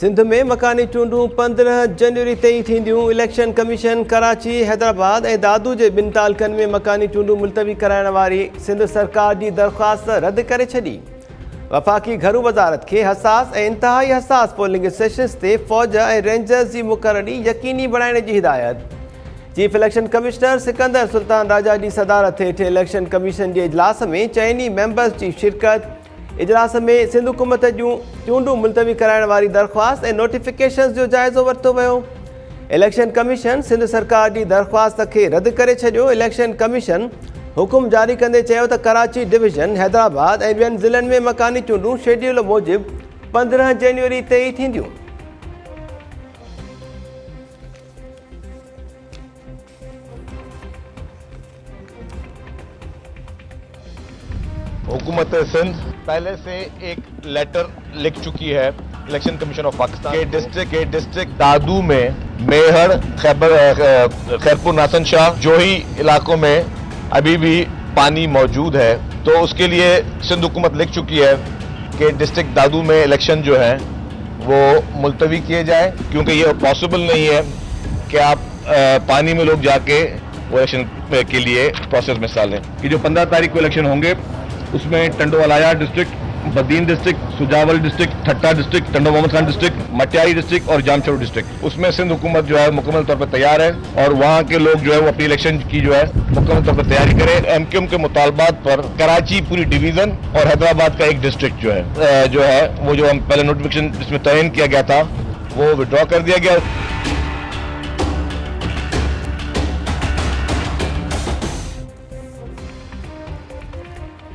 सिंध में मकानी चूंडूं 15 जनवरी ते ई थींदियूं। इलेक्शन कमीशन कराची, हैदराबाद ऐं दादू जे ॿिनि तालुकनि में मकानी चूंडूं मुलतवी कराइण वारी सिंध सरकार जी दरख़्वास्त रद्द करे छॾी। वफ़ाक़ी घरू वज़ारत खे हसास ऐं इंतिहाई हसास पोलिंग सेशन्स ते फ़ौज ऐं रेंजर्स जी मुक़ररी यकीनी बणाइण जी हिदायत। Chief election commissioner Sikandar Sultan Raja जी सदारत हेठि इलेक्शन कमीशन जे इजलास में चइनी मेंबर्स जी शिरकत। इजलास में सिंध हुकूमत जूं चूंडूं मुलतवी कराइण वारी दरख़्वास्त ऐं नोटिफिकेशन जो जाइज़ो वरितो वियो। इलेक्शन कमीशन सिंध सरकार जी दरख़्वास्त खे रद्द करे छॾियो। इलेक्शन कमीशन हुकुम जारी कंदे चयो त कराची डिवीज़न, हैदराबाद ऐं ॿियनि ज़िलनि में मकानी चूंडूं शेड्यूल मूजिबि 15 जनवरी ते ई थींदियूं। हुकूमत सिंध पहले से एक लेटर लिख चुकी है इलेक्शन कमीशन ऑफ पाकिस्तान के डिस्ट्रिक्ट दादू में मेहर, खैरपुर, नासन शाह, जोही इलाकों में अभी भी पानी मौजूद है। तो उसके लिए सिंध हुकूमत लिख चुकी है कि डिस्ट्रिक्ट दादू में इलेक्शन जो है वो मुलतवी किए जाए, क्योंकि ये पॉसिबल नहीं है कि आप पानी में लोग जाके वो इलेक्शन के लिए प्रोसेस में हिस्सा लें। कि जो 15 तारीख को इलेक्शन होंगे उसमें Tando Allahyar district, Badin district, Sujawal district, Thatta district, Tando Mohammad Khan district, Matiari district और जामशोर डिस्ट्रिक्ट, उसमें सिंध हुकूमत जो है मुकम्मल तौर पर तैयार है और वहाँ के लोग जो है वो अपनी इलेक्शन की जो है मुकम्मल तौर पर तैयारी करें। एमक्यूएम के मुतालबात पर कराची पूरी डिवीजन और हैदराबाद का एक डिस्ट्रिक्ट जो है वो जो हम पहले नोटिफिकेशन जिसमें तयन किया गया था वो विड्रॉ कर दिया गया।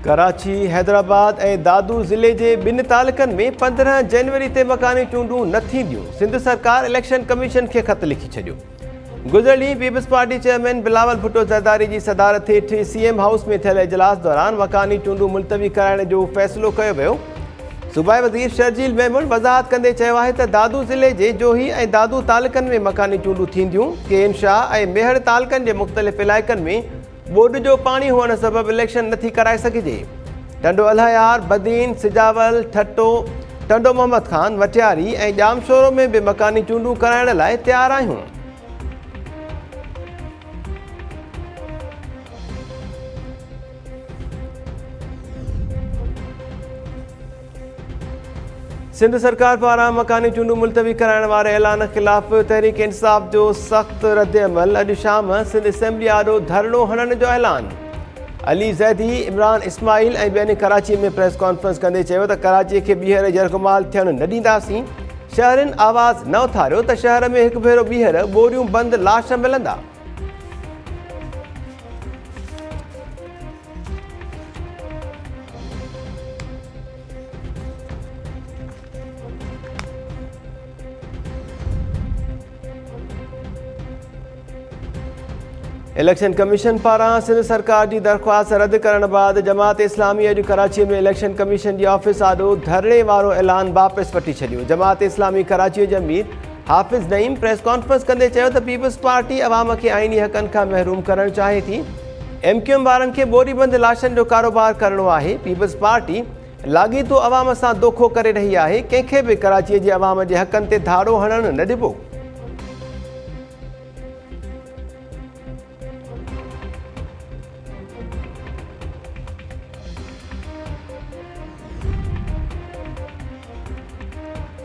कराची, हैदराबाद ऐं दादू ज़िले जे ॿिनि तालुकनि में 15 जनवरी ते मकानी चूंडूं न थींदियूं। सिंध सरकार इलेक्शन कमीशन खे ख़त लिखी छॾियो। गुज़िरियल ॾींहुं people's party chairman Bilawal Bhutto Zardari जी सदारत हेठि सीएम हाउस में थियल इजलास दौरान मकानी चूंडूं मुलतवी कराइण जो फ़ैसिलो कयो वियो। सूबाई वज़ीर शर्जील मेमून वज़ाहत कंदे चयो आहे त दादू ज़िले जे जोही ऐं दादू तालुकनि में मकानी चूंडूं थींदियूं। केन शाह ऐं मेहर तालुकनि जे मुख़्तलिफ़ इलाइक़नि में बोर्ड जो पाणी हुअण सबबि इलेक्शन नथी कराए सघिजे। टंडो अलहयार, बदीन, सिजावल, ठट्टो, टंडो मोहम्मद खान, मटियारी ऐं जामशोरो में बि मकानी चूंडूं कराइण लाइ तयारु आहियूं। सिंध सरकार पारां मकानी चूंडूं मुलतवी कराइण वारे ऐलान ख़िलाफ़ तहरीक इंसाफ़ जो सख़्त रद्दअमल। अॼु शाम सिंध असेंबली आॾो धरणो हणण जो ऐलान। अली ज़ैदी, इमरान इस्माइल ऐं ॿियनि कराची में प्रेस कॉन्फ्रेंस कंदे चयो त कराचीअ खे ॿीहर जरगमाल थियण न ॾींदासीं। शहरनि आवाज़ न उथारियो त शहर में हिकु भेरो ॿीहर ॿोरियूं बंदि लाश मिलंदा। इलेक्शन कमीशन पारां सिंध सरकार जी दरख़्वास्त रद्द करण बाद जमात इस्लामी अॼु कराची में इलेक्शन कमीशन जी ऑफिस आॾो धरणे वारो ऐलान वापसि वठी छॾियो। जमात इस्लामी कराची जे अमीर हाफ़िज़ नईम प्रेस कॉन्फ्रेंस कंदे चयो त पीपल्स पार्टी अवाम खे आइनी हक़नि खां महरूम करणु चाहे थी। एमक्यूएम वारनि खे बोरीबंद लाशनि जो कारोबार करणो आहे। पीपल्स पार्टी लाॻीतो अवाम सां दोखो करे रही आहे। कंहिंखे बि कराचीअ जे अवाम जे हक़नि ते धाड़ो हणणु न ॾिबो।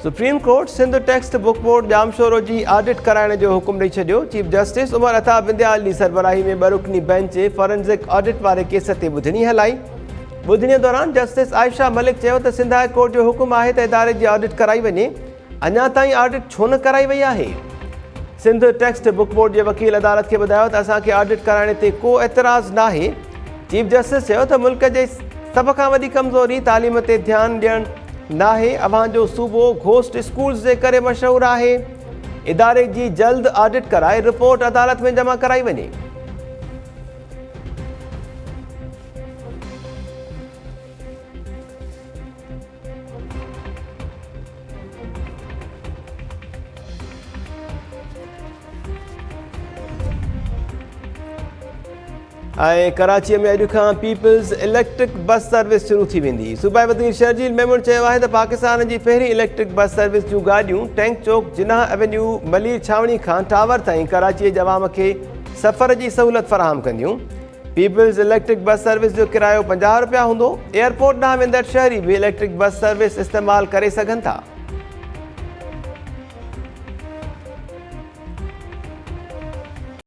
Supreme court Sindh text book board Jamshoro जी ऑडिट कराइण जो हुकुम ॾेई छॾियो। चीफ जस्टिस उमर अता बिंदयाल जी सरबराही में 2 रुकनी बेंच फॉरेंसिक ऑडिट वारे केस ते ॿुधणी हलाई। ॿुधणीअ दौरान जस्टिस आयशा मलिक चयो त सिंध हाई कोर्ट जो हुकुम आहे त इदारे जी ऑडिट कराई वञे। अञा ताईं ऑडिट छो न कराई वई आहे? सिंध टेक्स्ट बुक बोर्ड जे वकील अदालत खे ॿुधायो त असांखे ऑडिट कराइण ते को एतिराज़ नाहे। चीफ जस्टिस चयो त मुल्क जे सभ खां वॾी कमज़ोरी तालीम ते ध्यानु ॾियणु नाहे। अवां जो सूबो घोस्ट स्कूल्स जे करे मशहूरु आहे। इदारे जी जल्द ऑडिट कराए रिपोर्ट अदालत में जमा कराई वञे। ऐं कराची में अॼु खां पीपल्स इलेक्ट्रिक बस सर्विस शुरू थी वेंदी। सूबाई वज़ीर शर्जील मेमून चयो आहे त पाकिस्तान जी पहिरीं इलेक्ट्रिक बस सर्विस जूं गाॾियूं टैंक चौक जिन्ना एवेन्यू मलीर छावनी खां टावर ताईं कराची जे अवाम खे सफ़र जी सहूलियत फ़राहम कंदियूं। पीपल्स इलेक्ट्रिक बस सर्विस जो किरायो 50 रुपया हूंदो। एयरपोर्ट ॾांहुं वेंदड़ शहरी भी इलेक्ट्रिक बस सर्विस इस्तेमालु करे सघनि था।